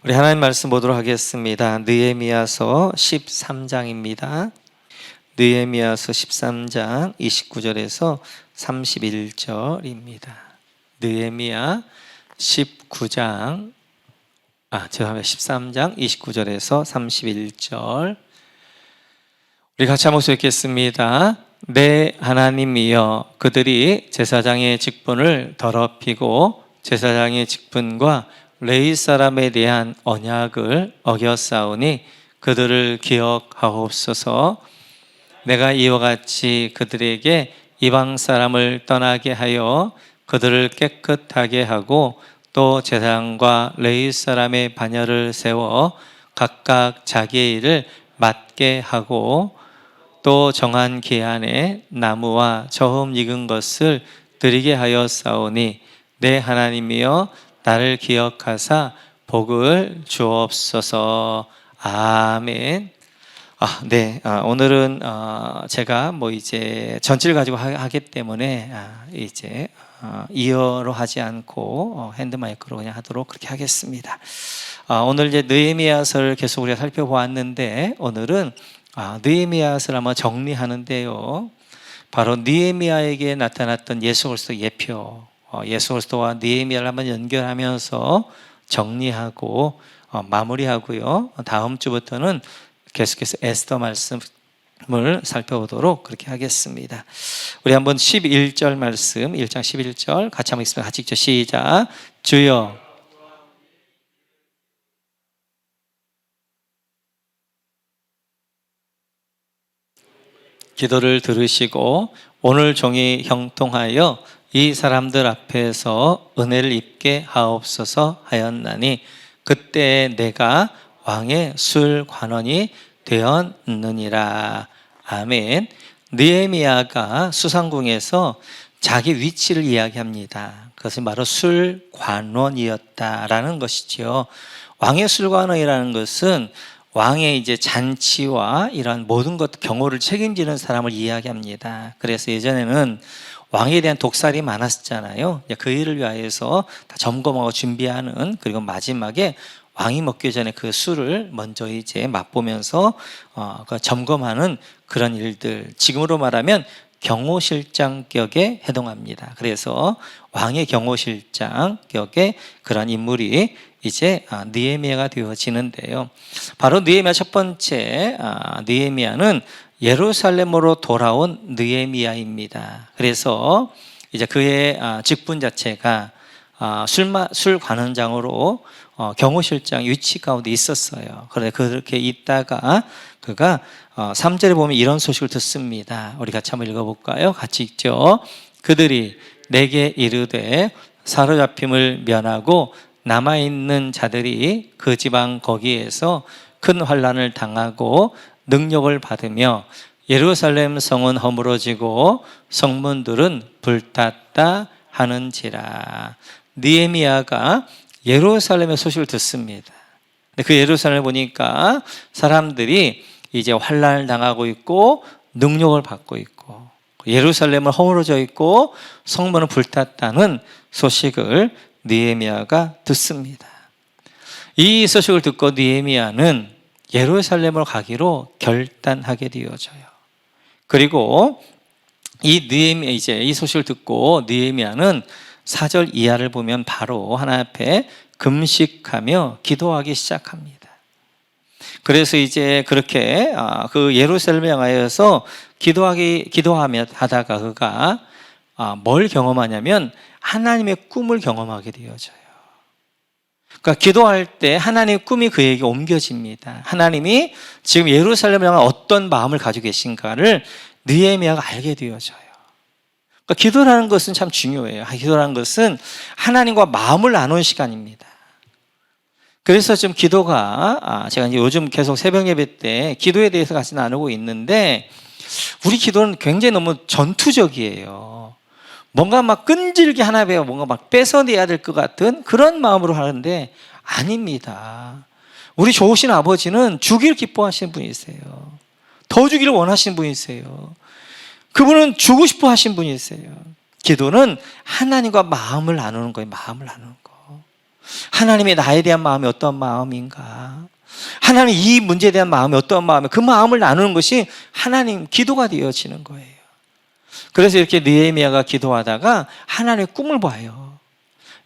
우리 하나님 말씀 보도록 하겠습니다. 느헤미야서 13장입니다. 느헤미야서 13장 29절에서 31절입니다. 느헤미야 13장 29절에서 31절. 우리 같이 한번 읽겠습니다. 내 하나님이여, 그들이 제사장의 직분을 더럽히고 제사장의 직분과 레위 사람에 대한 언약을 어겼사오니 그들을 기억하옵소서. 내가 이와 같이 그들에게 이방 사람을 떠나게 하여 그들을 깨끗하게 하고 또 제사장과 레위 사람의 반열을 세워 각각 자기의 일을 맡게 하고 또 정한 기한에 나무와 저흠 익은 것을 드리게 하였사오니 내 하나님이여, 나를 기억하사 복을 주옵소서. 아멘. 오늘은 제가 이제 전체를 가지고 하기 때문에 이어로 하지 않고 핸드마이크로 그냥 하도록 그렇게 하겠습니다. 오늘 이제 느헤미야서를 계속 우리가 살펴보았는데, 오늘은 느헤미야서를 한번 정리하는데요. 바로 느헤미야에게 나타났던 예수 그리스도 예표, 예수 그리스도와 느헤미야를 한번 연결하면서 정리하고 마무리하고요. 다음 주부터는 계속해서 에스더 말씀을 살펴보도록 그렇게 하겠습니다. 우리 한번 11절 말씀, 1장 11절 같이 한번 읽습니다. 같이 읽죠. 시작. 주여, 기도를 들으시고 오늘 종이 형통하여 이 사람들 앞에서 은혜를 입게 하옵소서 하였나니 그때 내가 왕의 술 관원이 되었느니라. 아멘. 느헤미야가 수상궁에서 자기 위치를 이야기합니다. 그것은 바로 술 관원이었다라는 것이죠. 왕의 술 관원이라는 것은 왕의 이제 잔치와 이런 모든 것 경호를 책임지는 사람을 이야기합니다. 그래서 예전에는 왕에 대한 독살이 많았잖아요. 그 일을 위하여서 다 점검하고 준비하는, 그리고 마지막에 왕이 먹기 전에 그 술을 먼저 이제 맛보면서 점검하는 그런 일들, 지금으로 말하면 경호실장격에 해당합니다. 그래서 왕의 경호실장격의 그런 인물이 이제 느헤미야가 되어지는데요. 바로 느헤미야 첫 번째 느헤미야는 예루살렘으로 돌아온 느헤미야입니다. 그래서 이제 그의 직분 자체가 술 관원장으로 경호실장 위치 가운데 있었어요. 그런데 그렇게 있다가 그가 3절에 보면 이런 소식을 듣습니다. 우리 같이 한번 읽어볼까요? 같이 읽죠. 그들이 내게 이르되 사로잡힘을 면하고 남아있는 자들이 그 지방 거기에서 큰 환난을 당하고 능력을 받으며 예루살렘 성은 허물어지고 성문들은 불탔다 하는지라. 느헤미야가 예루살렘의 소식을 듣습니다. 근데 그 예루살렘을 보니까 사람들이 이제 환난을 당하고 있고 능력을 받고 있고 예루살렘은 허물어져 있고 성문은 불탔다는 소식을 느헤미야가 듣습니다. 이 소식을 듣고 느헤미야는 예루살렘으로 가기로 결단하게 되어져요. 그리고 이 소식을 듣고 느헤미야는 4절 이하를 보면 바로 하나님 앞에 금식하며 기도하기 시작합니다. 그래서 이제 그렇게 그 예루살렘에 향하여서 기도하며 하다가 그가 뭘 경험하냐면 하나님의 꿈을 경험하게 되어져요. 그러니까 기도할 때 하나님의 꿈이 그에게 옮겨집니다. 하나님이 지금 예루살렘을 향한 어떤 마음을 가지고 계신가를 느헤미야가 알게 되어져요. 그러니까 기도라는 것은 참 중요해요. 기도라는 것은 하나님과 마음을 나누는 시간입니다. 그래서 좀 기도가 제가 이제 요즘 계속 새벽 예배 때 기도에 대해서 같이 나누고 있는데, 우리 기도는 굉장히 너무 전투적이에요. 뭔가 막 끈질기 하나님에 뭔가 막 뺏어내야 될 것 같은 그런 마음으로 하는데 아닙니다. 우리 좋으신 아버지는 주기를 기뻐하시는 분이세요. 더 주기를 원하시는 분이세요. 그분은 주고 싶어 하신 분이세요. 기도는 하나님과 마음을 나누는 거예요. 마음을 나누는 거. 하나님의 나에 대한 마음이 어떤 마음인가? 하나님 이 문제에 대한 마음이 어떤 마음인가? 그 마음을 나누는 것이 하나님 기도가 되어지는 거예요. 그래서 이렇게 느헤미야가 기도하다가 하나님의 꿈을 봐요.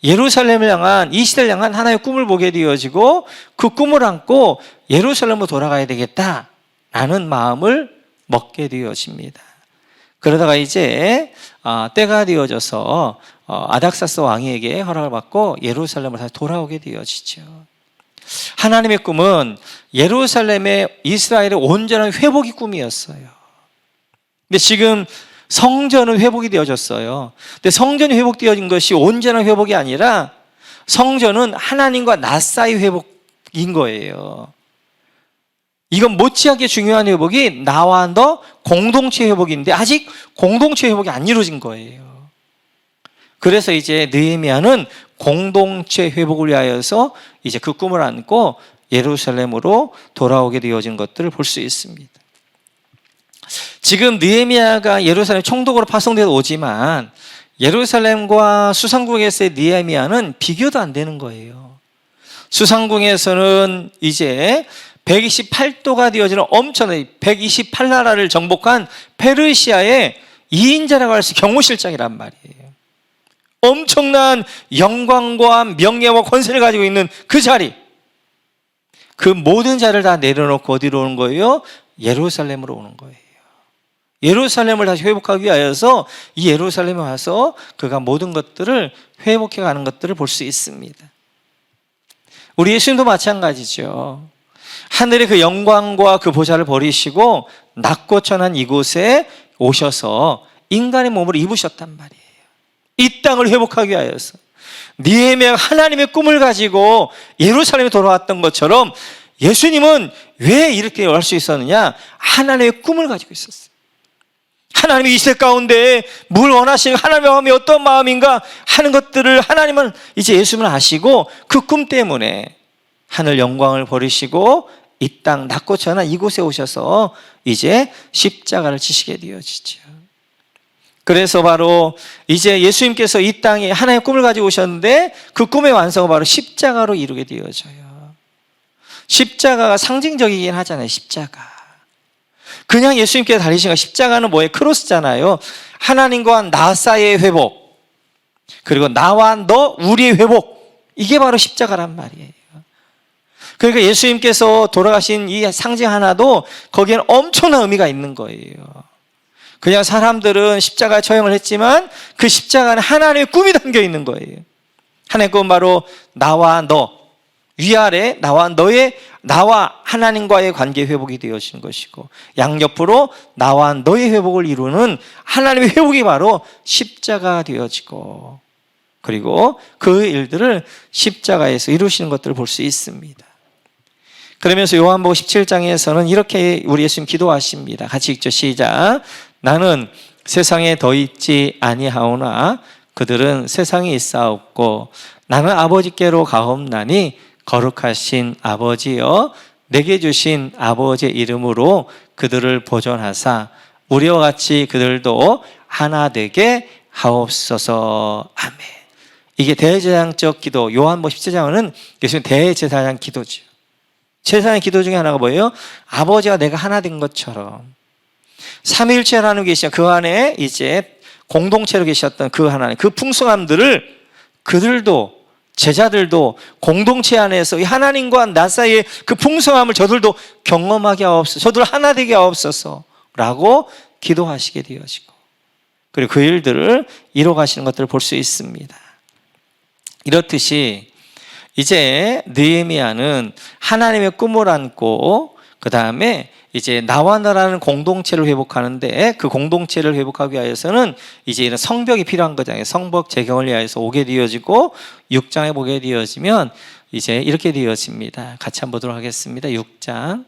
예루살렘을 향한, 이 시대를 향한 하나의 꿈을 보게 되어지고 그 꿈을 안고 예루살렘으로 돌아가야 되겠다라는 마음을 먹게 되어집니다. 그러다가 이제 때가 되어져서 아닥사스 왕에게 허락을 받고 예루살렘을 다시 돌아오게 되어지죠. 하나님의 꿈은 예루살렘의 이스라엘의 온전한 회복이 꿈이었어요. 근데 지금 성전은 회복이 되어졌어요. 근데 성전이 회복되어진 것이 온전한 회복이 아니라 성전은 하나님과 나 사이 회복인 거예요. 이건 못지않게 중요한 회복이 나와 너 공동체 회복인데 아직 공동체 회복이 안 이루어진 거예요. 그래서 이제 느헤미야는 공동체 회복을 위하여서 이제 그 꿈을 안고 예루살렘으로 돌아오게 되어진 것들을 볼 수 있습니다. 지금 느헤미야가 예루살렘 총독으로 파송되어 오지만 예루살렘과 수상궁에서의 느헤미야는 비교도 안 되는 거예요. 수상궁에서는 이제 128도가 되어지는 엄청난 128나라를 정복한 페르시아의 2인자라고 할 수 있는 경호실장이란 말이에요. 엄청난 영광과 명예와 권세를 가지고 있는 그 자리, 그 모든 자리를 다 내려놓고 어디로 오는 거예요? 예루살렘으로 오는 거예요. 예루살렘을 다시 회복하기 위하여서 이 예루살렘에 와서 그가 모든 것들을 회복해 가는 것들을 볼 수 있습니다. 우리 예수님도 마찬가지죠. 하늘의 그 영광과 그 보좌를 버리시고 낮고 천한 이곳에 오셔서 인간의 몸을 입으셨단 말이에요. 이 땅을 회복하기 위하여서. 느헤미야가 하나님의 꿈을 가지고 예루살렘에 돌아왔던 것처럼 예수님은 왜 이렇게 할 수 있었느냐? 하나님의 꿈을 가지고 있었어요. 하나님이 이 시대 가운데 뭘 원하시는, 하나님의 마음이 어떤 마음인가 하는 것들을 하나님은 이제 예수님은 아시고 그 꿈 때문에 하늘 영광을 버리시고 이 땅 낮고 천한 이곳에 오셔서 이제 십자가를 지시게 되어지죠. 그래서 바로 이제 예수님께서 이 땅에 하나의 꿈을 가지고 오셨는데 그 꿈의 완성은 바로 십자가로 이루게 되어져요. 십자가가 상징적이긴 하잖아요. 십자가. 그냥 예수님께서 달리신 거, 십자가는 뭐예요? 크로스잖아요. 하나님과 나 사이의 회복, 그리고 나와 너 우리의 회복, 이게 바로 십자가란 말이에요. 그러니까 예수님께서 돌아가신 이 상징 하나도 거기에는 엄청난 의미가 있는 거예요. 그냥 사람들은 십자가에 처형을 했지만 그 십자가는 하나님의 꿈이 담겨 있는 거예요. 하나님의 꿈은 바로 나와 너, 위아래 나와 하나님과의 관계 회복이 되어진 것이고, 양옆으로 나와 너의 회복을 이루는 하나님의 회복이 바로 십자가 되어지고, 그리고 그 일들을 십자가에서 이루시는 것들을 볼 수 있습니다. 그러면서 요한복음 17장에서는 이렇게 우리 예수님 기도하십니다. 같이 읽죠. 시작. 나는 세상에 더 있지 아니하오나 그들은 세상에 있사옵고 나는 아버지께로 가옵나니 거룩하신 아버지여 내게 주신 아버지의 이름으로 그들을 보존하사 우리와 같이 그들도 하나 되게 하옵소서. 아멘. 이게 대제사장적 기도, 요한복음 17장은 예수님 대제사장 기도죠. 제사장의 기도 중에 하나가 뭐예요? 아버지와 내가 하나 된 것처럼 삼위일체 하나님 계시죠. 그 안에 이제 공동체로 계셨던 그 하나님, 그 풍성함들을 그들도, 제자들도 공동체 안에서 이 하나님과 나 사이의 그 풍성함을 저들도 경험하게 하옵소서, 저들 하나 되게 하옵소서 라고 기도하시게 되어지고, 그리고 그 일들을 이뤄가시는 것들을 볼 수 있습니다. 이렇듯이 이제 느헤미야는 하나님의 꿈을 안고 그 다음에 이제 나와 너라는 공동체를 회복하는데, 그 공동체를 회복하기 위해서는 이제 이런 성벽이 필요한 거잖아요. 성벽 재경을 위해서 오게 되어지고 6장에 보게 되어지면 이제 이렇게 되어집니다. 같이 한번 보도록 하겠습니다. 6장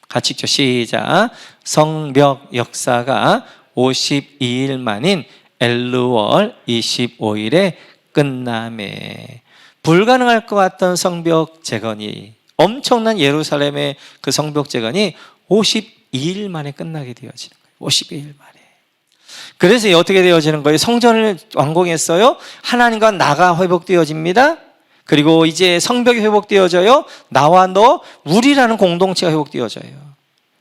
같이 읽죠. 시작. 성벽 역사가 52일 만인 엘루월 25일에 끝나매. 불가능할 것 같던 성벽 재건이, 엄청난 예루살렘의 그 성벽 재건이 52일 만에 끝나게 되어지는 거예요. 52일 만에. 그래서 어떻게 되어지는 거예요? 성전을 완공했어요. 하나님과 나가 회복되어집니다. 그리고 이제 성벽이 회복되어져요. 나와 너 우리라는 공동체가 회복되어져요.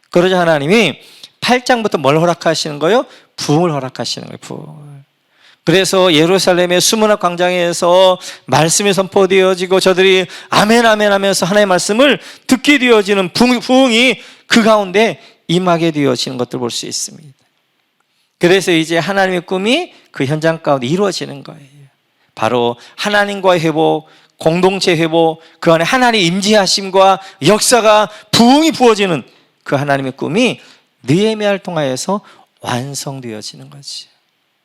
그러자 하나님이 8장부터 뭘 허락하시는 거예요? 부흥을 허락하시는 거예요. 부흥을. 그래서 예루살렘의 수문학 광장에서 말씀이 선포되어지고 저들이 아멘 아멘 하면서 하나님의 말씀을 듣게 되어지는 부흥이 그 가운데 임하게 되어지는 것들 볼 수 있습니다. 그래서 이제 하나님의 꿈이 그 현장 가운데 이루어지는 거예요. 바로 하나님과의 회복, 공동체 회복, 그 안에 하나님의 임재하심과 역사가 부흥이 부어지는 그 하나님의 꿈이 느헤미야를 통하여서 완성되어지는 거지.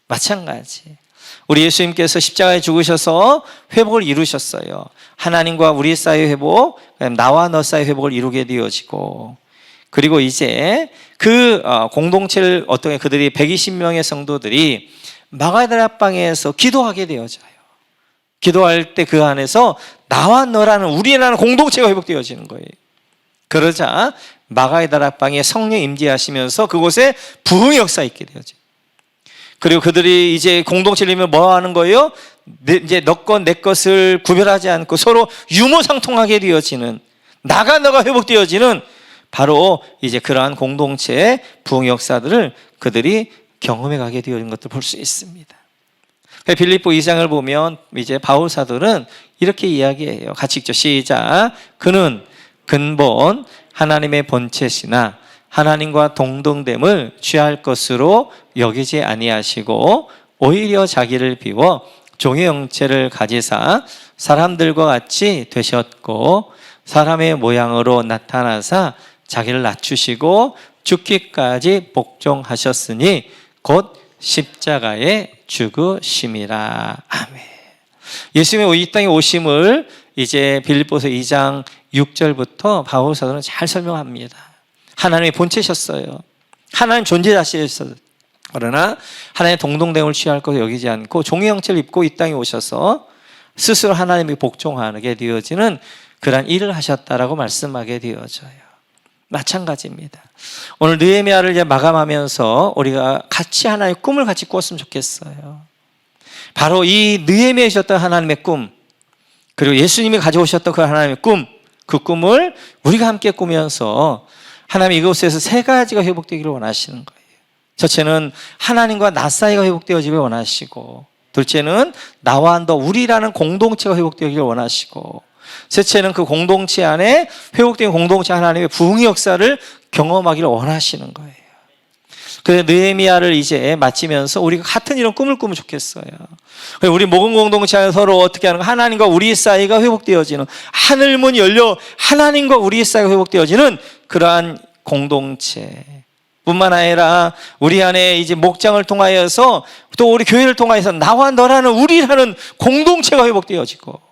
마찬가지. 우리 예수님께서 십자가에 죽으셔서 회복을 이루셨어요. 하나님과 우리 사이의 회복, 나와 너 사이의 회복을 이루게 되어지고, 그리고 이제 그 공동체를 어떻게 그들이 120명의 성도들이 마가다락방에서 기도하게 되어져요. 기도할 때 그 안에서 나와 너라는 우리라는 공동체가 회복되어지는 거예요. 그러자 마가다락방에 성령 임재하시면서 그곳에 부흥의 역사가 있게 되어져요. 그리고 그들이 이제 공동체를 이루면 뭐 하는 거예요? 이제 너 것 내 것을 구별하지 않고 서로 유무상통하게 되어지는, 나가 너가 회복되어지는 바로 이제 그러한 공동체의 부흥 역사들을 그들이 경험해 가게 되어진 것들 볼 수 있습니다. 빌립보 2장을 보면 이제 바울 사도는 이렇게 이야기해요. 같이 읽죠. 시작. 그는 근본 하나님의 본체시나 하나님과 동등됨을 취할 것으로 여기지 아니하시고 오히려 자기를 비워 종의 형체를 가지사 사람들과 같이 되셨고 사람의 모양으로 나타나사 자기를 낮추시고 죽기까지 복종하셨으니 곧 십자가에 죽으심이라. 아멘. 예수님의 이 땅에 오심을 이제 빌립보서 2장 6절부터 바울 사도는 잘 설명합니다. 하나님의 본체셨어요. 하나님 존재자셨어요. 그러나 하나님의 동등됨을 취할 것을 여기지 않고 종의 형체를 입고 이 땅에 오셔서 스스로 하나님에게 복종하게 되어지는 그러한 일을 하셨다라고 말씀하게 되어져요. 마찬가지입니다. 오늘 느헤미야를 이제 마감하면서 우리가 같이 하나의 꿈을 같이 꾸었으면 좋겠어요. 바로 이 느헤미야에 있었던 하나님의 꿈, 그리고 예수님이 가져오셨던 그 하나님의 꿈, 그 꿈을 우리가 함께 꾸면서 하나님 이곳에서 세 가지가 회복되기를 원하시는 거예요. 첫째는 하나님과 나 사이가 회복되어지길 원하시고, 둘째는 나와 너 우리라는 공동체가 회복되기를 원하시고, 셋째는 그 공동체 안에 회복된 공동체 하나님의 부흥의 역사를 경험하기를 원하시는 거예요. 그래서 느헤미야를 이제 마치면서 우리가 같은 이런 꿈을 꾸면 좋겠어요. 우리 모금 공동체 안에 서로 어떻게 하는가? 하나님과 우리 사이가 회복되어지는, 하늘문이 열려 하나님과 우리 사이가 회복되어지는 그러한 공동체 뿐만 아니라 우리 안에 이제 목장을 통하여서 또 우리 교회를 통하여서 나와 너라는 우리라는 공동체가 회복되어지고,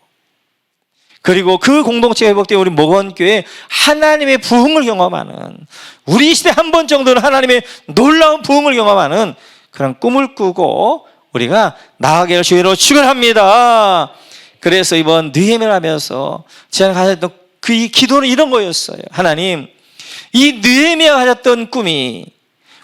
그리고 그 공동체가 회복되어 우리 목원교회 하나님의 부흥을 경험하는, 우리 시대 한 번 정도는 하나님의 놀라운 부흥을 경험하는 그런 꿈을 꾸고 우리가 나아가기를 주의로 축원합니다. 그래서 이번 느헤미야를 하면서 제가 가졌던 그 이 기도는 이런 거였어요. 하나님, 이 느헤미야가 가졌던 꿈이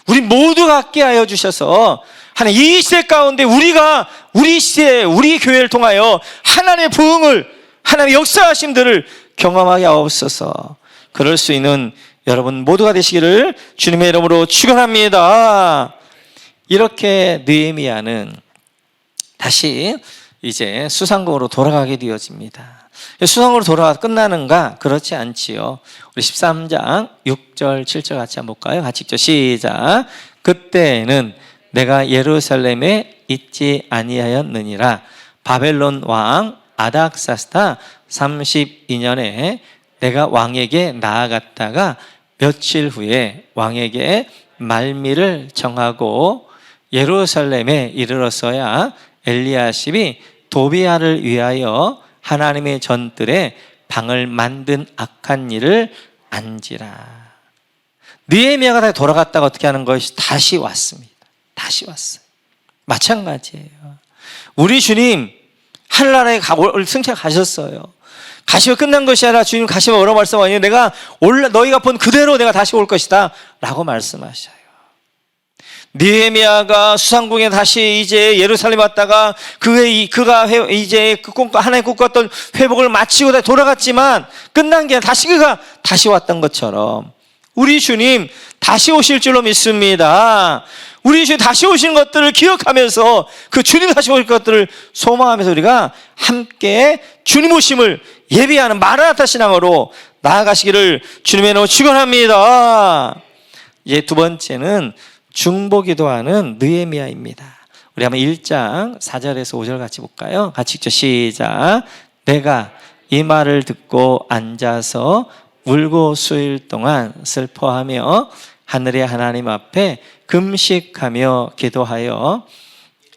우리 모두 갖게 하여 주셔서 하나님 이 시대 가운데 우리가 우리 시대 우리 교회를 통하여 하나님의 부흥을, 하나님의 역사하심들을 경험하게 하옵소서. 그럴 수 있는 여러분 모두가 되시기를 주님의 이름으로 축원합니다. 이렇게 느헤미야는 다시 이제 수상국으로 돌아가게 되어집니다. 수상국으로 돌아가 끝나는가? 그렇지 않지요. 우리 13장 6절 7절 같이 한번 볼까요? 같이 읽죠. 시작. 그때는 내가 예루살렘에 있지 아니하였느니라. 바벨론 왕 아닥사스다 32년에 내가 왕에게 나아갔다가 며칠 후에 왕에게 말미를 정하고 예루살렘에 이르렀어야 엘리야십이 도비야를 위하여 하나님의 전들에 방을 만든 악한 일을 안지라. 느헤미야가 다시 돌아갔다가 어떻게 하는 것이 다시 왔습니다. 다시 왔어요. 마찬가지예요. 우리 주님 하늘나라에 승천 가셨어요. 가시면 끝난 것이 아니라 주님 가시면 뭐라고 말씀하니? 내가 너희가 본 그대로 내가 다시 올 것이다 라고 말씀하셔요. 느헤미야가 수상궁에 다시 이제 예루살렘 왔다가 그가 이제 하나님 꿈꿨던 회복을 마치고 돌아갔지만 끝난 게 다시 그가 다시 왔던 것처럼 우리 주님 다시 오실 줄로 믿습니다. 우리 주님 다시 오신 것들을 기억하면서 그 주님 다시 오실 것들을 소망하면서 우리가 함께 주님 오심을 예비하는 마라나타 신앙으로 나아가시기를 주님의 이름으로 축원합니다. 이제 두 번째는 중보기도하는 느헤미야입니다. 우리 한번 1장 4절에서 5절 같이 볼까요? 같이 읽죠. 시작. 내가 이 말을 듣고 앉아서 울고 수일 동안 슬퍼하며 하늘의 하나님 앞에 금식하며 기도하여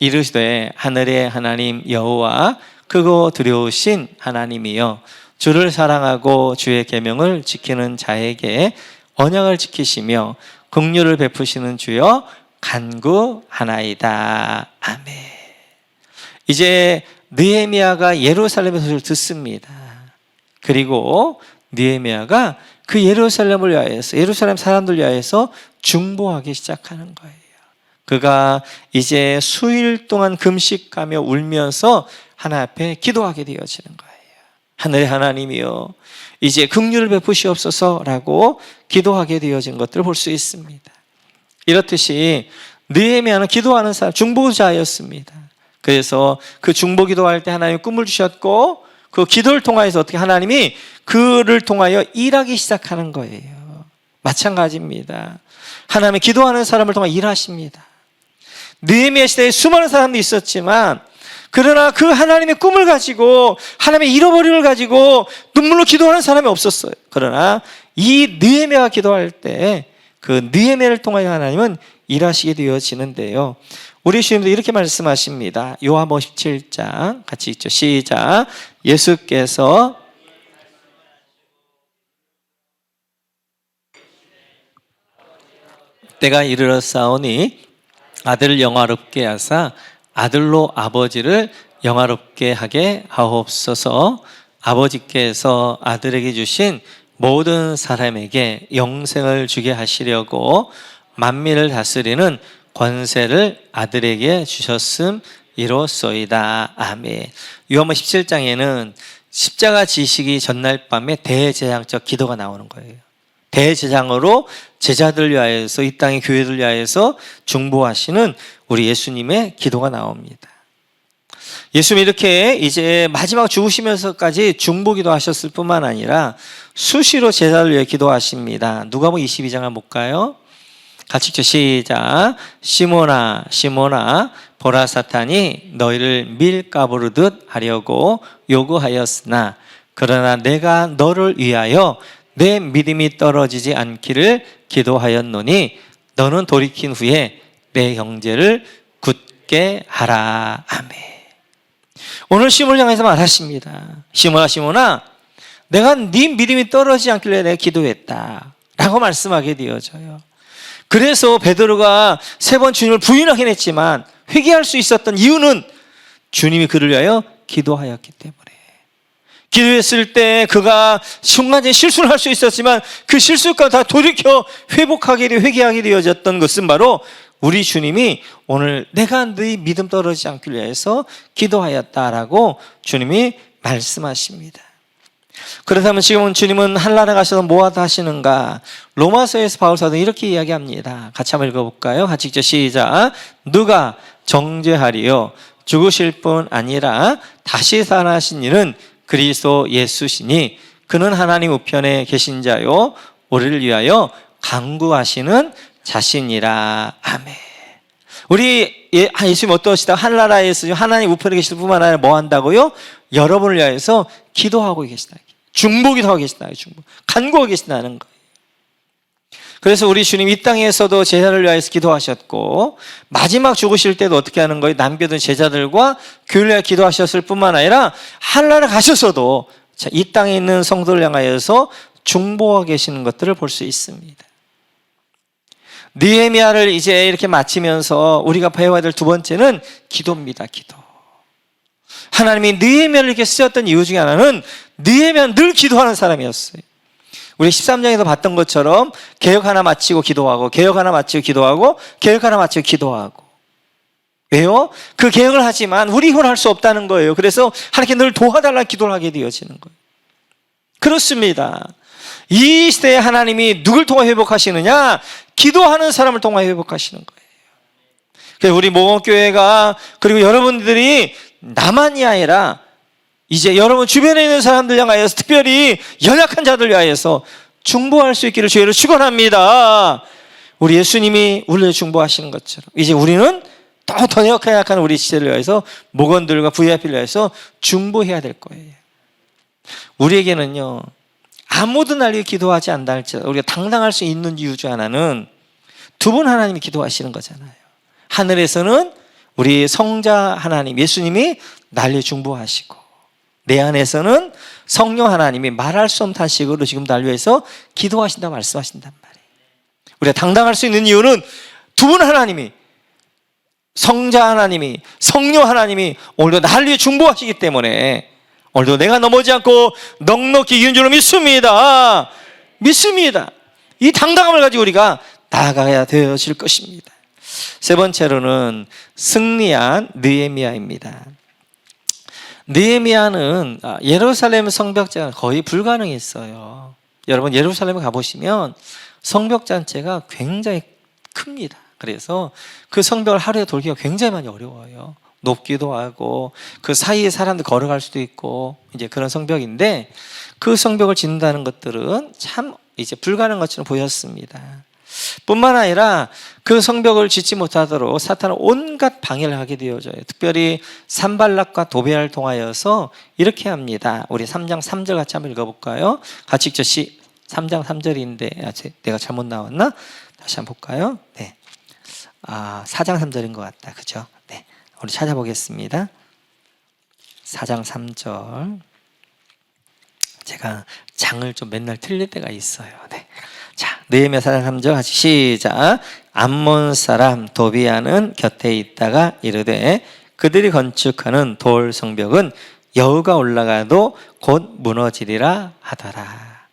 이르시되 하늘의 하나님 여호와 크고 두려우신 하나님이여 주를 사랑하고 주의 계명을 지키는 자에게 언약을 지키시며 긍휼을 베푸시는 주여 간구하나이다. 아멘. 이제 느헤미야가 예루살렘의 소식을 듣습니다. 그리고 느헤미야가 그 예루살렘을 위하여서 예루살렘 사람들 위하여서 중보하기 시작하는 거예요. 그가 이제 수일 동안 금식하며 울면서 하나님 앞에 기도하게 되어지는 거예요. 하늘의 하나님이여 이제 긍휼을 베푸시옵소서라고 기도하게 되어진 것들을 볼 수 있습니다. 이렇듯이 느헤미야는 기도하는 사람, 중보자였습니다. 그래서 그 중보 기도할 때 하나님이 꿈을 주셨고 그 기도를 통하여서 어떻게 하나님이 그를 통하여 일하기 시작하는 거예요. 마찬가지입니다. 하나님이 기도하는 사람을 통해 일하십니다. 느헤미야 시대에 수많은 사람도 있었지만 그러나 그 하나님의 꿈을 가지고 하나님의 잃어버림을 가지고 눈물로 기도하는 사람이 없었어요. 그러나 이 느헤미야가 기도할 때 그 느헤미야를 통하여 하나님은 일하시게 되어지는데요. 우리 주님도 이렇게 말씀하십니다. 요한복음 17장 같이 읽죠. 시작. 예수께서 때가 이르렀사오니 아들을 영화롭게 하사 아들로 아버지를 영화롭게 하게 하옵소서. 아버지께서 아들에게 주신 모든 사람에게 영생을 주게 하시려고 만민을 다스리는 권세를 아들에게 주셨음이로소이다. 아멘. 요한복음 17장에는 십자가 지시기 전날 밤에 대제사장적 기도가 나오는 거예요. 대제사장으로 제자들 위하여서 이 땅의 교회들 위하여서 중보하시는 우리 예수님의 기도가 나옵니다. 예수님이 이렇게 이제 마지막 죽으시면서까지 중보기도 하셨을 뿐만 아니라 수시로 제자를 위해 기도하십니다. 누가복음 22장 한번 볼까요? 같이 읽죠. 시작. 시몬아 시몬아 보라 사탄이 너희를 밀가부르듯 하려고 요구하였으나 그러나 내가 너를 위하여 내 믿음이 떨어지지 않기를 기도하였노니 너는 돌이킨 후에 내 형제를 굳게 하라. 아멘. 오늘 시몬을 향해서 말하십니다. 시몬아 시몬아 내가 네 믿음이 떨어지지 않길래 내가 기도했다 라고 말씀하게 되어져요. 그래서 베드로가 3번 주님을 부인하긴 했지만 회개할 수 있었던 이유는 주님이 그를 위하여 기도하였기 때문에. 기도했을 때 그가 순간적인 실수를 할 수 있었지만 그 실수가 다 돌이켜 회개하게 되어졌던 것은 바로 우리 주님이 오늘 내가 네 믿음 떨어지지 않기 위해서 기도하였다라고 주님이 말씀하십니다. 그렇다면 지금은 주님은 한나라에 가셔서 뭐하다 하시는가? 로마서에서 바울 사도는 이렇게 이야기합니다. 같이 한번 읽어볼까요? 같이 읽죠. 시작. 누가 정죄하리요? 죽으실 뿐 아니라 다시 살아나신 이는 그리스도 예수시니 그는 하나님 우편에 계신 자요 우리를 위하여 간구하시는 자신이라. 아멘. 우리 예수님 어떠시다? 하늘나라에서 하나님 우편에 계실 뿐만 아니라 뭐 한다고요? 여러분을 위하여서 기도하고 계시다. 중보기도하고 계시다. 간구하고 계신다는 거예요. 그래서 우리 주님 이 땅에서도 제자를 위하여서 기도하셨고 마지막 죽으실 때도 어떻게 하는 거예요? 남겨둔 제자들과 교회를 위하여 기도하셨을 뿐만 아니라 하늘나라 가셔서도 이 땅에 있는 성도를 향하여서 중보하고 계시는 것들을 볼 수 있습니다. 느헤미야를 이제 이렇게 마치면서 우리가 배워야 될 두 번째는 기도입니다. 기도. 하나님이 느헤미야를 이렇게 쓰셨던 이유 중에 하나는 느헤미야는 늘 기도하는 사람이었어요. 우리 13장에서 봤던 것처럼 개혁 하나 마치고 기도하고, 개혁 하나 마치고 기도하고, 개혁 하나 마치고 기도하고. 왜요? 그 개혁을 하지만 우리 힘으로 할 수 없다는 거예요. 그래서 하나님께 늘 도와달라는 기도를 하게 되어지는 거예요. 그렇습니다. 이 시대에 하나님이 누굴 통해 회복하시느냐? 기도하는 사람을 통해 회복하시는 거예요. 그래서 우리 모범교회가, 그리고 여러분들이 나만이 아니라 이제 여러분 주변에 있는 사람들 향하여서, 특별히 연약한 자들 위하여서 중보할 수 있기를 주의를 축원합니다. 우리 예수님이 우리를 중보하시는 것처럼 이제 우리는 더 연약한 우리 시대를 위해서, 목원들과 VIP를 위해서 중보해야 될 거예요. 우리에게는요, 아무도 날 위해 기도하지 않다 할지라도 우리가 당당할 수 있는 이유 중 하나는 두 분 하나님이 기도하시는 거잖아요. 하늘에서는 우리 성자 하나님 예수님이 날 위해 중보하시고, 내 안에서는 성령 하나님이 말할 수 없는 탄식으로 지금 날 위해서 기도하신다 말씀하신단 말이에요. 우리가 당당할 수 있는 이유는 두 분 하나님이, 성자 하나님이, 성령 하나님이 오늘도 날 위해 중보하시기 때문에 오늘도 내가 넘어지 않고 넉넉히 이은 줄로 믿습니다. 믿습니다. 이 당당함을 가지고 우리가 나아가야 되어질 것입니다. 세 번째로는 승리한 느헤미야입니다. 느헤미야는 예루살렘 성벽제가 거의 불가능했어요. 여러분 예루살렘에 가보시면 성벽 잔재가 굉장히 큽니다. 그래서 그 성벽을 하루에 돌기가 굉장히 많이 어려워요. 높기도 하고 그 사이에 사람들 걸어갈 수도 있고 이제 그런 성벽인데, 그 성벽을 짓는다는 것들은 참 이제 불가능한 것처럼 보였습니다. 뿐만 아니라 그 성벽을 짓지 못하도록 사탄은 온갖 방해를 하게 되어져요. 특별히 산발락과 도비아를 통하여서 이렇게 합니다. 우리 3장 3절 같이 한번 읽어볼까요? 같이 읽죠. 3장 3절인데 내가 잘못 나왔나? 다시 한번 볼까요? 네. 4장 3절인 것 같다. 그죠? 네. 우리 찾아보겠습니다. 4장 3절. 제가 장을 좀 맨날 틀릴 때가 있어요. 네. 자, 느헤미야 4장 3절 같이 시작. 암몬 사람 도비아는 곁에 있다가 이르되 그들이 건축하는 돌 성벽은 여우가 올라가도 곧 무너지리라 하더라.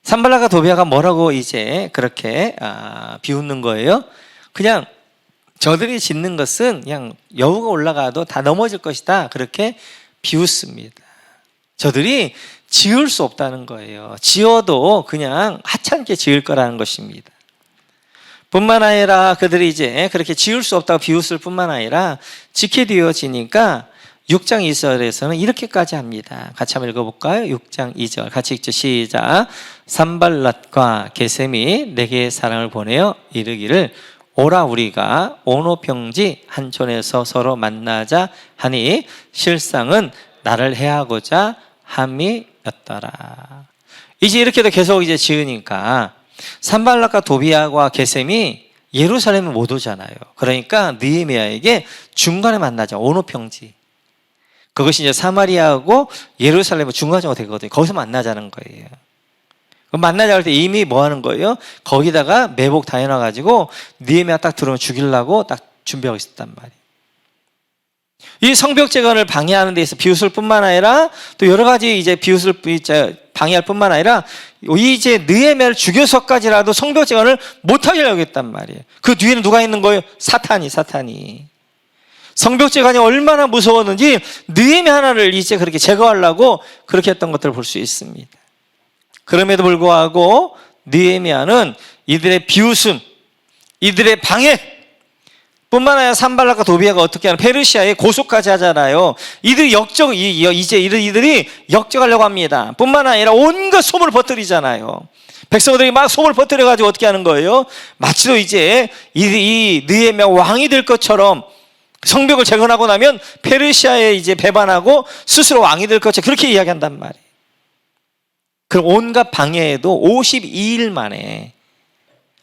산발락과 도비아가 뭐라고 이제 그렇게 비웃는 거예요? 그냥 저들이 짓는 것은 그냥 여우가 올라가도 다 넘어질 것이다, 그렇게 비웃습니다. 저들이 지을 수 없다는 거예요. 지어도 그냥 하찮게 지을 거라는 것입니다. 뿐만 아니라 그들이 이제 그렇게 지을 수 없다고 비웃을 뿐만 아니라 짓게 되어지니까 6장 2절에서는 이렇게까지 합니다. 같이 한번 읽어볼까요? 6장 2절 같이 읽죠. 시작. 산발랏과 게셈이 내게 사랑을 보내어 이르기를 오라 우리가 오노평지 한촌에서 서로 만나자 하니 실상은 나를 해하고자 함이었더라. 이제 이렇게도 계속 이제 지으니까 산발락과 도비아와 게셈이 예루살렘에 못 오잖아요. 그러니까 느헤미야에게 중간에 만나자. 오노평지. 그것이 이제 사마리아하고 예루살렘의 중간정도 되거든요. 거기서 만나자는 거예요. 만나자 할 때 이미 뭐 하는 거예요? 거기다가 매복 다 해놔가지고 느헤미야 딱 들어오면 죽이려고 딱 준비하고 있었단 말이에요. 이 성벽 재건을 방해하는 데 있어 비웃을 뿐만 아니라 또 여러 가지 이제 비웃을 방해할 뿐만 아니라 이제 느헤미야를 죽여서까지라도 성벽 재건을 못하게 하려고 했단 말이에요. 그 뒤에는 누가 있는 거예요? 사탄이. 성벽 재건이 얼마나 무서웠는지 느헤미야 하나를 이제 그렇게 제거하려고 그렇게 했던 것들을 볼 수 있습니다. 그럼에도 불구하고 느헤미야는 이들의 비웃음, 이들의 방해 뿐만 아니라 산발락과 도비아가 어떻게 하는 페르시아에 고소까지 하잖아요. 이들이 이들이 역적하려고 합니다. 뿐만 아니라 온갖 소문을 퍼뜨리잖아요. 백성들이 막 소문을 퍼뜨려가지고 어떻게 하는 거예요? 마치도 이제 이 느헤미야 왕이 될 것처럼 성벽을 재건하고 나면 페르시아에 이제 배반하고 스스로 왕이 될 것처럼 그렇게 이야기한단 말이에요. 그럼 온갖 방해에도 52일 만에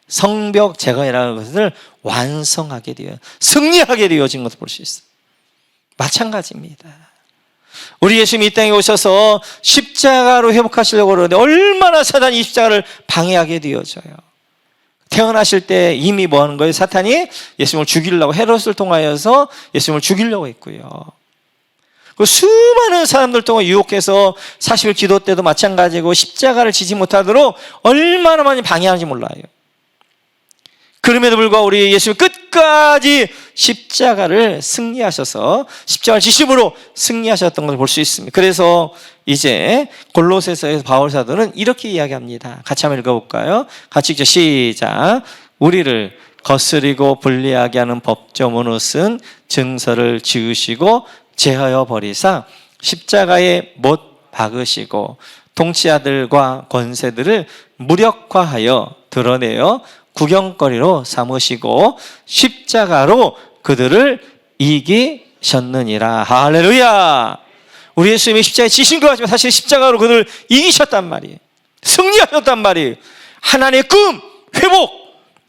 성벽 재건이라는 것을 완성하게 되어 승리하게 되어진 것을 볼 수 있어요. 마찬가지입니다. 우리 예수님이 이 땅에 오셔서 십자가로 회복하시려고 그러는데 얼마나 사단이 이 십자가를 방해하게 되어져요. 태어나실 때 이미 뭐 하는 거예요? 사탄이 예수님을 죽이려고 헤롯을 통하여서 예수님을 죽이려고 했고요. 그 수많은 사람들 동안 유혹해서 40일 기도 때도 마찬가지고 십자가를 지지 못하도록 얼마나 많이 방해하는지 몰라요. 그럼에도 불구하고 우리 예수님 끝까지 십자가를 승리하셔서 십자가를 지심으로 승리하셨던 걸 볼 수 있습니다. 그래서 이제 골로새서에서 바울 사도는 이렇게 이야기합니다. 같이 한번 읽어볼까요? 같이 읽죠. 시작. 우리를 거스리고 불리하게 하는 법조문을 쓴 증서를 지으시고 제하여 버리사 십자가에 못 박으시고 통치자들과 권세들을 무력화하여 드러내어 구경거리로 삼으시고 십자가로 그들을 이기셨느니라. 할렐루야. 우리 예수님이 십자가에 지신 것 같지만 사실 십자가로 그들을 이기셨단 말이에요. 승리하셨단 말이에요. 하나님의 꿈, 회복,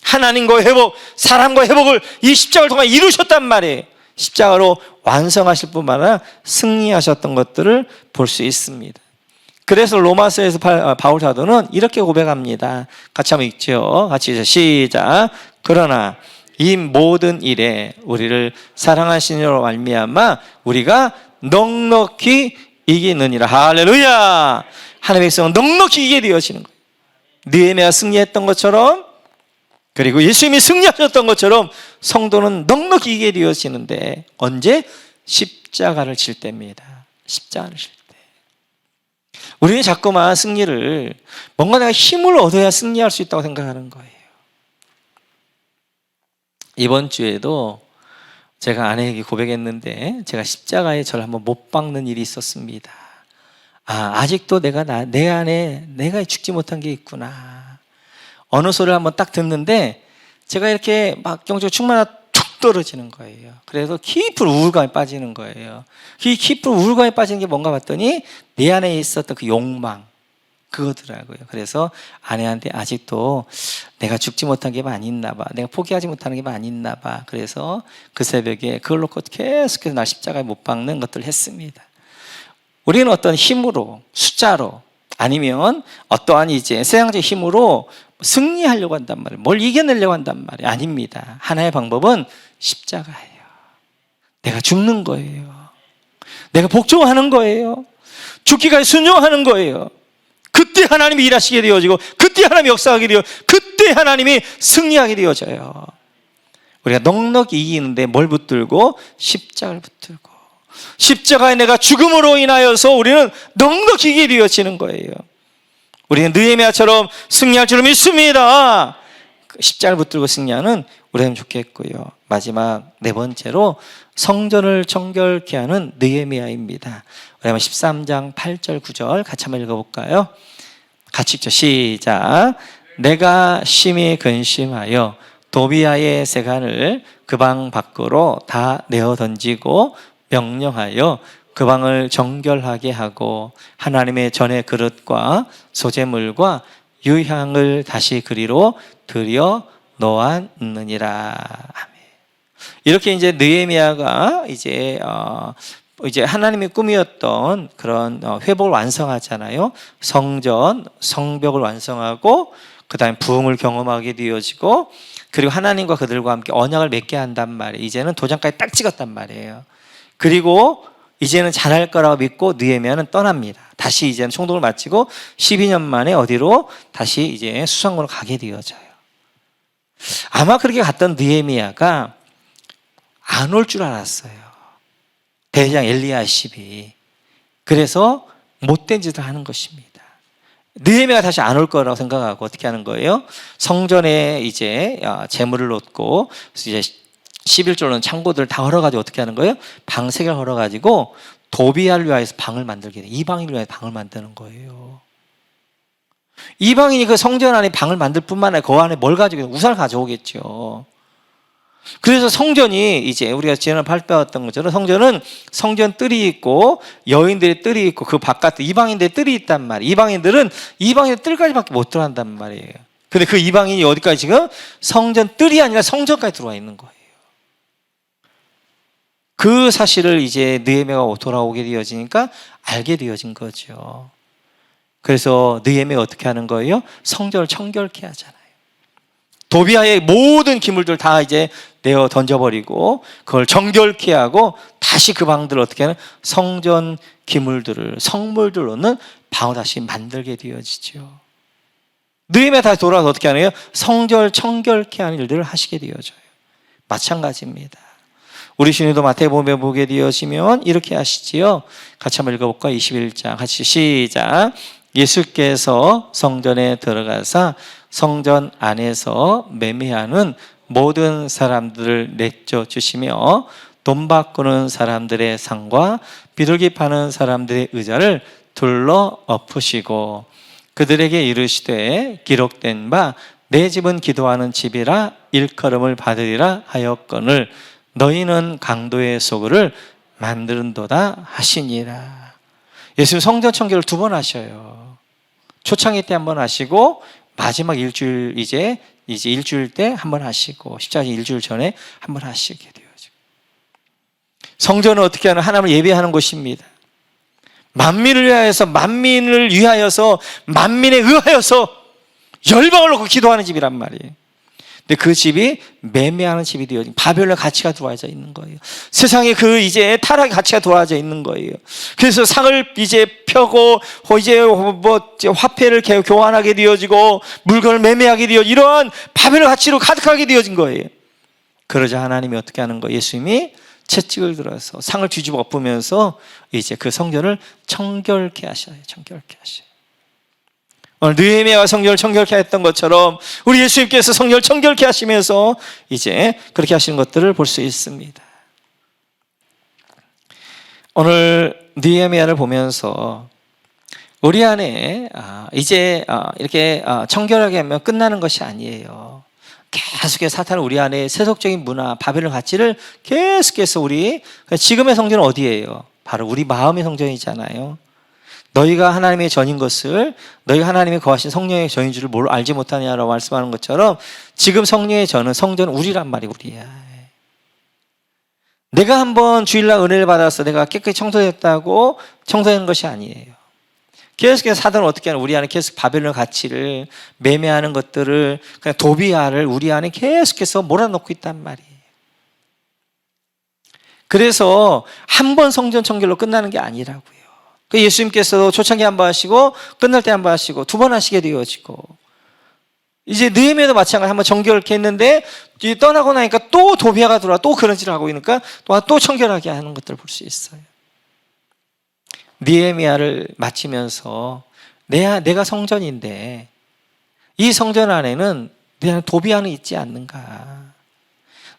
하나님과의 회복, 사람과의 회복을 이 십자가를 통해 이루셨단 말이에요. 십자가로 완성하실 뿐만 아니라 승리하셨던 것들을 볼 수 있습니다. 그래서 로마서에서 바울 사도는 이렇게 고백합니다. 같이 한번 읽죠. 같이 읽죠. 시작. 그러나 이 모든 일에 우리를 사랑하시니로 말미암아 우리가 넉넉히 이기느니라. 할렐루야. 하나님의 백성은 넉넉히 이기게 되어지는 거예요. 느헤미야가 승리했던 것처럼, 그리고 예수님이 승리하셨던 것처럼 성도는 넉넉히 이기게 되어지는데 언제? 십자가를 질 때입니다. 십자가를 질 때. 우리는 자꾸만 승리를 뭔가 내가 힘을 얻어야 승리할 수 있다고 생각하는 거예요. 이번 주에도 제가 아내에게 고백했는데 제가 십자가에 저를 한번 못 박는 일이 있었습니다. 아직도 내 안에 내가 죽지 못한 게 있구나. 어느 소리를 한번 딱 듣는데 제가 이렇게 막 영적으로 충만하다 툭 떨어지는 거예요. 그래서 깊은 우울감에 빠지는 거예요. 이 깊은 우울감에 빠지는 게 뭔가 봤더니 내 안에 있었던 그 욕망, 그거더라고요. 그래서 아내한테 아직도 내가 죽지 못한 게 많이 있나 봐, 내가 포기하지 못하는 게 많이 있나 봐. 그래서 그 새벽에 그걸 놓고 계속해서 날 십자가에 못 박는 것들을 했습니다. 우리는 어떤 힘으로, 숫자로, 아니면 어떠한 이제 세상적 힘으로 승리하려고 한단 말이에요. 뭘 이겨내려고 한단 말이에요. 아닙니다. 하나의 방법은 십자가예요. 내가 죽는 거예요. 내가 복종하는 거예요. 죽기까지 순종하는 거예요. 그때 하나님이 일하시게 되어지고, 그때 하나님이 역사하게 되어, 그때 하나님이 승리하게 되어져요. 우리가 넉넉히 이기는데 뭘 붙들고? 십자가를 붙들고, 십자가에 내가 죽음으로 인하여서 우리는 넉넉히 이기게 되어지는 거예요. 우리는 느헤미야처럼 승리할 줄 믿습니다. 십자가를 붙들고 승리하는 우리는 좋겠고요. 마지막 네 번째로 성전을 정결케 하는 느헤미야입니다. 우리 한번 13장 8절 9절 같이 한번 읽어볼까요? 같이 읽죠. 시작. 내가 심히 근심하여 도비아의 세간을 그 방 밖으로 다 내어 던지고 명령하여 그 방을 정결하게 하고 하나님의 전의 그릇과 소재물과 유향을 다시 그리로 들여 놓았느니라. 아멘. 이렇게 이제 느헤미야가 이제 하나님의 꿈이었던 그런 회복을 완성하잖아요. 성전, 성벽을 완성하고 그 다음에 부흥을 경험하게 되어지고, 그리고 하나님과 그들과 함께 언약을 맺게 한단 말이에요. 이제는 도장까지 딱 찍었단 말이에요. 그리고 이제는 잘할 거라고 믿고 느헤미야는 떠납니다. 다시 이제는 총독을 마치고 12년 만에 어디로? 다시 이제 수상으로 가게 되어져요. 아마 그렇게 갔던 느헤미야가 안 올 줄 알았어요. 대장 엘리야십이. 그래서 못된 짓을 하는 것입니다. 느헤미야가 다시 안 올 거라고 생각하고 어떻게 하는 거예요? 성전에 이제 재물을 놓고 이제 11조는 창고들을 다 헐어가지고 어떻게 하는 거예요? 방 3개를 헐어가지고 도비야를 위하여서 방을 만들게 돼요. 이방인을 위하여 방을 만드는 거예요. 이방인이 그 성전 안에 방을 만들 뿐만 아니라 그 안에 뭘 가지고 우상을 가져오겠죠. 그래서 성전이 이제 우리가 지난번에 발표했던 것처럼 성전은 성전 뜰이 있고 여인들의 뜰이 있고 그 바깥에 이방인들의 뜰이 있단 말이에요. 이방인들은 이방인의 뜰까지밖에 못 들어간단 말이에요. 근데 그 이방인이 어디까지 지금? 성전 뜰이 아니라 성전까지 들어와 있는 거예요. 그 사실을 이제 느헤미야가 돌아오게 되어지니까 알게 되어진 거죠. 그래서 느헤미야가 어떻게 하는 거예요? 성전을 청결케 하잖아요. 도비아의 모든 기물들 다 이제 내어 던져버리고 그걸 정결케 하고 다시 그 방들을 어떻게 하는 성전 기물들을 성물들을 넣는 방을 다시 만들게 되어지죠. 느헤미야 다시 돌아와서 어떻게 하네요? 성전 청결케 하는 일들을 하시게 되어져요. 마찬가지입니다. 우리 주님도 마태복음에 보게 되어지면 이렇게 하시지요. 같이 한번 읽어볼까요? 21장 같이 시작. 예수께서 성전에 들어가사 성전 안에서 매매하는 모든 사람들을 내쫓 주시며 돈 바꾸는 사람들의 상과 비둘기 파는 사람들의 의자를 둘러 엎으시고 그들에게 이르시되 기록된 바 내 집은 기도하는 집이라 일컬음을 받으리라 하였거늘 너희는 강도의 소굴을 만드는도다 하시니라. 예수님 성전 청결을 2번 하셔요. 초창기 때 한 번 하시고 마지막 일주일 이제 일주일 때 한 번 하시고 십자가 일주일 전에 한 번 하시게 되어져. 성전은 어떻게 하는 하나님을 예배하는 곳입니다. 만민을 위하여서 만민에 의하여서 열방을 놓고 기도하는 집이란 말이에요. 근데 그 집이 매매하는 집이 되어 바벨론 가치가 들어와져 있는 거예요. 세상에 그 이제 타락의 가치가 들어와져 있는 거예요. 그래서 상을 이제 펴고 이제 화폐를 교환하게 되어지고 물건을 매매하게 되어 이러한 바벨론 가치로 가득하게 되어진 거예요. 그러자 하나님이 어떻게 하는 거예요? 예수님이 채찍을 들어서 상을 뒤집어 엎으면서 이제 그 성전을 청결케 하셔요. 청결케 하셔요. 오늘 느헤미야가 성전을 청결케 했던 것처럼 우리 예수님께서 성전을 청결케 하시면서 이제 그렇게 하시는 것들을 볼 수 있습니다. 오늘 느헤미야를 보면서 우리 안에 이제 이렇게 청결하게 하면 끝나는 것이 아니에요. 계속해서 사탄은 우리 안에 세속적인 문화, 바벨론 가치를 계속해서 지금의 성전은 어디예요? 바로 우리 마음의 성전이잖아요. 너희가 하나님의 전인 것을 너희가 하나님의 거하신 성령의 전인 줄을 뭘 알지 못하냐라고 말씀하는 것처럼 지금 성령의 전은 성전은 우리란 말이 우리야. 내가 한번 주일날 은혜를 받아서 내가 깨끗이 청소했다고 청소하는 것이 아니에요. 계속해서 사단은 어떻게 하는 우리 안에 계속 바벨론 가치를 매매하는 것들을 그냥 도비아를 우리 안에 계속해서 몰아넣고 있단 말이에요. 그래서 한 번 성전 청결로 끝나는 게 아니라고요. 예수님께서도 초창기 한 번 하시고 끝날 때 한 번 하시고 2번 하시게 되어지고 이제 느헤미야도 마찬가지로 한번 정결케 했는데 떠나고 나니까 또 도비아가 들어와 또 그런 짓을 하고 있으니까 또 청결하게 하는 것들을 볼 수 있어요. 느헤미야를 마치면서 내가 성전인데 이 성전 안에는 내 안에 도비아는 있지 않는가?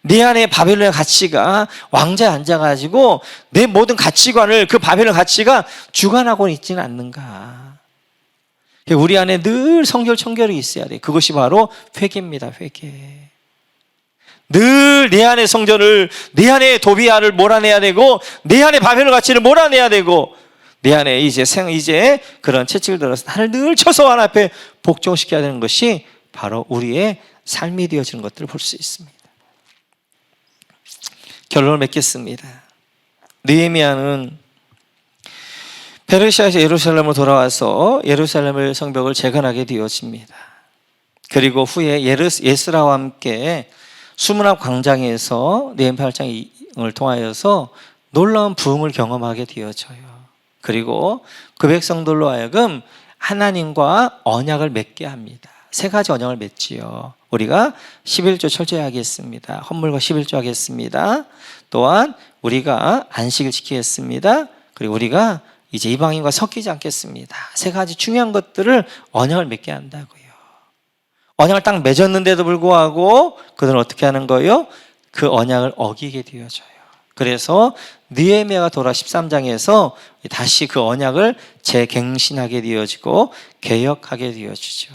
내 안에 바벨론의 가치가 왕자에 앉아가지고 내 모든 가치관을 그 바벨론 가치가 주관하고 있지는 않는가? 우리 안에 늘 성결 청결이 있어야 돼. 그것이 바로 회개입니다. 회개. 늘 내 안에 성전을 내 안에 도비아를 몰아내야 되고 내 안에 바벨론 가치를 몰아내야 되고 내 안에 이제 그런 채찍을 들어서 나를 늘 쳐서 하나님 앞에 복종시켜야 되는 것이 바로 우리의 삶이 되어지는 것들을 볼 수 있습니다. 결론을 맺겠습니다. 느헤미야는 페르시아에서 예루살렘으로 돌아와서 예루살렘을 성벽을 재건하게 되어집니다. 그리고 후에 예스라와 함께 수문앞 광장에서 느헤미야 8장을 통하여서 놀라운 부흥을 경험하게 되어져요. 그리고 그 백성들로 하여금 하나님과 언약을 맺게 합니다. 3가지 언약을 맺지요. 우리가 11조 철저히 하겠습니다. 헌물과 11조 하겠습니다. 또한 우리가 안식을 지키겠습니다. 그리고 우리가 이제 이방인과 섞이지 않겠습니다. 3가지 중요한 것들을 언약을 맺게 한다고요. 언약을 딱 맺었는데도 불구하고 그들은 어떻게 하는 거예요? 그 언약을 어기게 되어져요. 그래서 느헤미야가 돌아 13장에서 다시 그 언약을 재갱신하게 되어지고 개혁하게 되어지죠.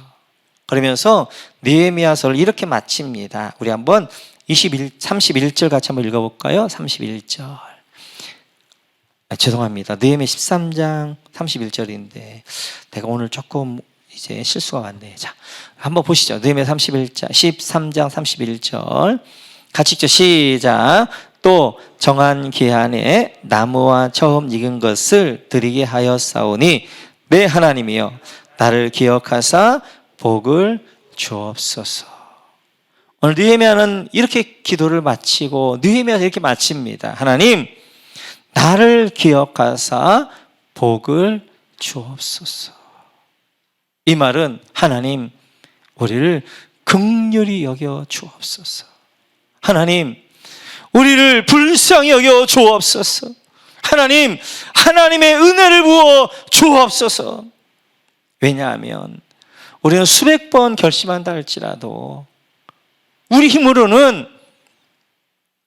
그러면서 느헤미야서를 이렇게 마칩니다. 우리 한번 31절 같이 한번 읽어볼까요? 31절. 죄송합니다. 느헤미야 13장 31절인데 내가 오늘 조금 이제 실수가 많네. 자, 한번 보시죠. 느헤미야 13장 31절. 같이 읽죠. 시작. 또 정한 기한에 나무와 처음 익은 것을 드리게 하였사오니 내 하나님이여 나를 기억하사 복을 주옵소서. 오늘 느헤미야는 이렇게 기도를 마치고 느헤미야가 이렇게 마칩니다. 하나님, 나를 기억하사 복을 주옵소서. 이 말은 하나님, 우리를 긍휼히 여겨 주옵소서. 하나님, 우리를 불쌍히 여겨 주옵소서. 하나님, 하나님의 은혜를 부어 주옵소서. 왜냐하면 우리는 수백 번 결심한다 할지라도 우리 힘으로는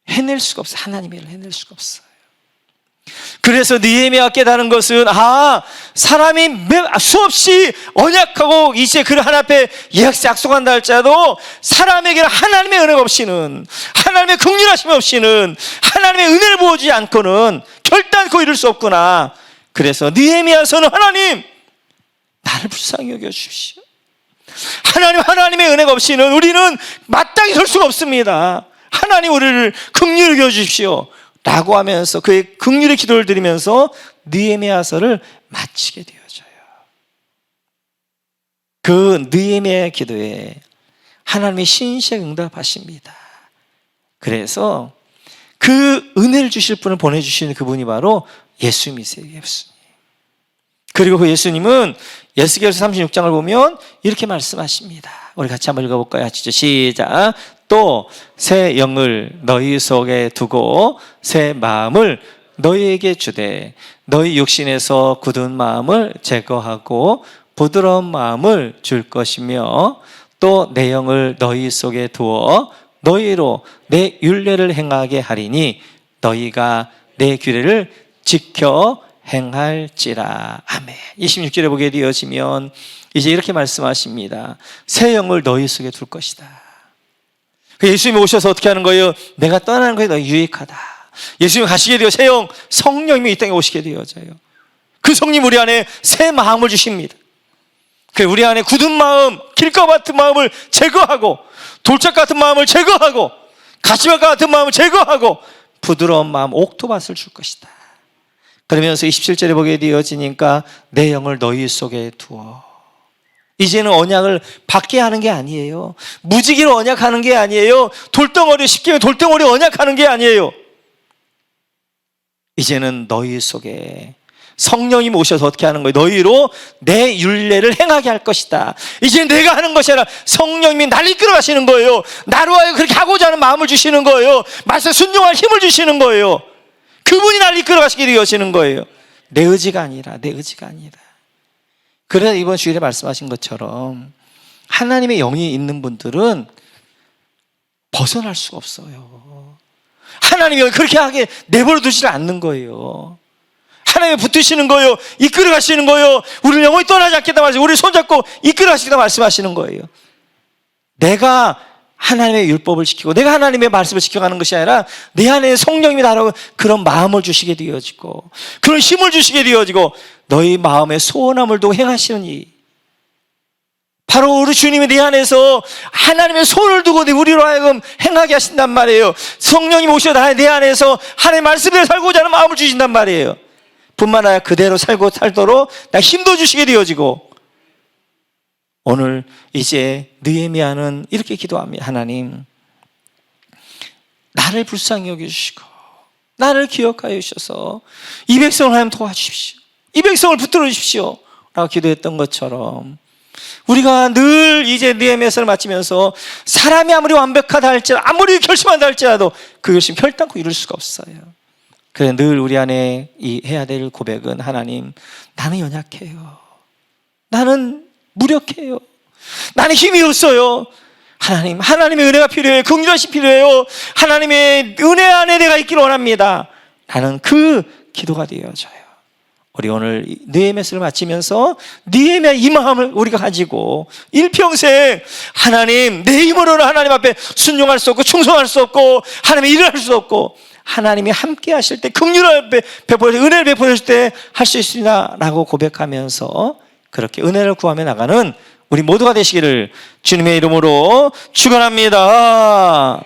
해낼 수가 없어요. 하나님의 일을 해낼 수가 없어요. 그래서 느헤미야가 깨달은 것은 사람이 수없이 언약하고 이제 그 하나님 앞에 약속한다 할지라도 사람에게는 하나님의 은혜가 없이는, 하나님의 긍휼하심 없이는, 하나님의 은혜를 부어주지 않고는 결단코 이룰 수 없구나. 그래서 느헤미야서는 하나님, 나를 불쌍히 여겨주십시오. 하나님의 은혜가 없이는 우리는 마땅히 설 수가 없습니다. 하나님, 우리를 긍휼히 여겨주십시오 라고 하면서 그의 긍휼의 기도를 드리면서 느헤미야서를 마치게 되어져요. 그 느헤미야의 기도에 하나님이 신실하게 응답하십니다. 그래서 그 은혜를 주실 분을 보내주시는 그분이 바로 예수님이세요. 예수님. 그리고 그 예수님은 에스겔서 36장을 보면 이렇게 말씀하십니다. 우리 같이 한번 읽어볼까요? 시작. 또 새 영을 너희 속에 두고 새 마음을 너희에게 주되 너희 육신에서 굳은 마음을 제거하고 부드러운 마음을 줄 것이며 또 내 영을 너희 속에 두어 너희로 내 율례를 행하게 하리니 너희가 내 규례를 지켜 행할지라. 아멘. 26절에 보게 되어지면 이제 이렇게 말씀하십니다. 새 영을 너희 속에 둘 것이다. 예수님이 오셔서 어떻게 하는 거예요? 내가 떠나는 것이 너희 유익하다. 예수님이 가시게 되어 새 영, 성령님이 이 땅에 오시게 되어져요. 그 성령 우리 안에 새 마음을 주십니다. 우리 안에 굳은 마음, 길가 같은 마음을 제거하고 돌짝 같은 마음을 제거하고 가시밭 같은 마음을 제거하고 부드러운 마음, 옥토밭을 줄 것이다. 그러면서 27절에 보게 되어지니까 내 영을 너희 속에 두어. 이제는 언약을 받게 하는 게 아니에요. 무지개로 언약하는 게 아니에요. 돌덩어리 쉽게 돌덩어리 언약하는 게 아니에요. 이제는 너희 속에 성령님 오셔서 어떻게 하는 거예요? 너희로 내 율례를 행하게 할 것이다. 이제 내가 하는 것이 아니라 성령님이 나를 이끌어 가시는 거예요. 나로 하여금 그렇게 하고자 하는 마음을 주시는 거예요. 말씀 순종할 힘을 주시는 거예요. 그분이 나를 이끌어 가시게 되시는 거예요. 내 의지가 아니라. 그래서 이번 주일에 말씀하신 것처럼 하나님의 영이 있는 분들은 벗어날 수가 없어요. 하나님이 그렇게 하게 내버려 두지 않는 거예요. 하나님이 붙으시는 거예요. 이끌어 가시는 거예요. 우리를 영원히 떠나지 않겠다 말씀, 우리를 손잡고 이끌어 가시겠다 말씀하시는 거예요. 내가 하나님의 율법을 지키고 내가 하나님의 말씀을 지켜가는 것이 아니라 내 안에 성령님이 나라고 그런 마음을 주시게 되어지고 그런 힘을 주시게 되어지고 너희 마음에 소원함을 두고 행하시는 이 바로 우리 주님이 내 안에서 하나님의 손을 두고 우리로 하여금 행하게 하신단 말이에요. 성령님 오셔서 내 안에서 하나님의 말씀대로 살고자 하는 마음을 주신단 말이에요. 뿐만 아니라 그대로 살도록 나 힘도 주시게 되어지고 오늘 이제 느헤미야는 이렇게 기도합니다. 하나님, 나를 불쌍히 여겨주시고 나를 기억하여 주셔서 이 백성을 하나님 도와주십시오. 이 백성을 붙들어 주십시오 라고 기도했던 것처럼 우리가 늘 이제 느헤미야서를 마치면서 사람이 아무리 완벽하다 할지라도 아무리 결심한다 할지라도 그 결심 결단코 이룰 수가 없어요. 그래 늘 우리 안에 이 해야 될 고백은 하나님, 나는 연약해요. 나는 무력해요. 나는 힘이 없어요. 하나님, 하나님의 은혜가 필요해요. 긍휼하심 필요해요. 하나님의 은혜 안에 내가 있기를 원합니다. 라는 그 기도가 되어져요. 우리 오늘 느헤미야서를 마치면서 느헤미야 이 마음을 우리가 가지고 일평생 하나님, 내 힘으로는 하나님 앞에 순종할 수 없고 충성할 수 없고 하나님의 일을 할 수 없고 하나님이 함께 하실 때 긍휼을 베풀어 은혜를 베풀어 줄 때 할 수 있으리라 라고 고백하면서 그렇게 은혜를 구하며 나가는 우리 모두가 되시기를 주님의 이름으로 축원합니다.